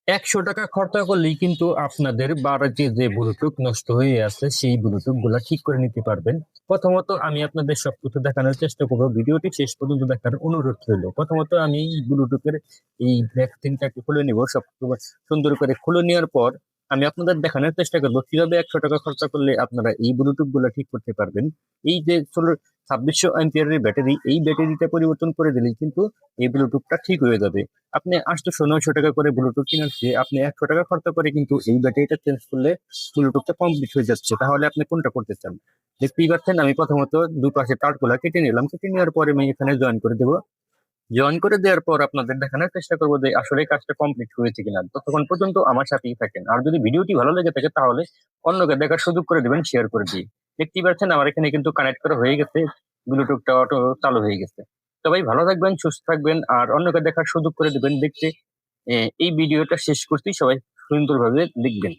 ৳১০০ খরচা করলেই কিন্তু আপনাদের বাড়িতে যে ব্লুটুথ নষ্ট হয়ে আছে সেই ব্লুটুথ গুলা ঠিক করে নিতে পারবেন। প্রথমত আমি আপনাদের সবকিছু দেখানোর চেষ্টা করবো। ভিডিওটি শেষ পর্যন্ত দেখার অনুরোধ রইল। প্রথমত আমি এই ব্লুটুথের এই ভ্যাকসিনটাকে খুলে নিব। সব সুন্দর করে খুলে নেওয়ার পর আমি আপনাদের দেখানোর চেষ্টা করবো কিভাবে ৳১০০ খরচা করলে আপনারা এই ব্লুটুথ গুলা ঠিক করতে পারবেন। এই যে 2600 অ্যাম্পিয়ারের ব্যাটারি, এই ব্যাটারিটা পরিবর্তন করে দিলেই কিন্তু এই ব্লুটুথটা ঠিক হয়ে যাবে। আপনি 800-900 টাকা করে ব্লুটুথ কেনার চেয়ে আপনি ৳১০০ খরচা করে কিন্তু এই ব্যাটারিটা চেঞ্জ করলে ব্লুটুথটা কমপ্লিট হয়ে যাচ্ছে। তাহলে আপনি কোনটা করতে চান? দেখতেই পাচ্ছেন আমি প্রথমত দুপাশে তারগুলা কেটে নিলাম। কেটে নেওয়ার পরে আমি এখানে জয়েন করে দেব। জয়েন করে দেওয়ার পর আপনাদের দেখানোর চেষ্টা করবো যে আসলে কাজটা কমপ্লিট হয়েছে কিনা। ততক্ষণ পর্যন্ত আমার সাথেই থাকেন। আর যদি ভিডিওটি ভালো লেগে থাকে তাহলে অন্যকে দেখার সুযোগ করে দিবেন শেয়ার করে দিয়ে। দেখতেই পাচ্ছেন আমার এখানে কিন্তু কানেক্ট করা হয়ে গেছে। ব্লুটুথটা অটো চালু হয়ে গেছে। সবাই ভালো থাকবেন, সুস্থ থাকবেন আর অন্যকে দেখার সুযোগ করে দিবেন দেখতে। এই ভিডিওটা শেষ করতেই সবাই সুন্দরভাবে দেখবেন।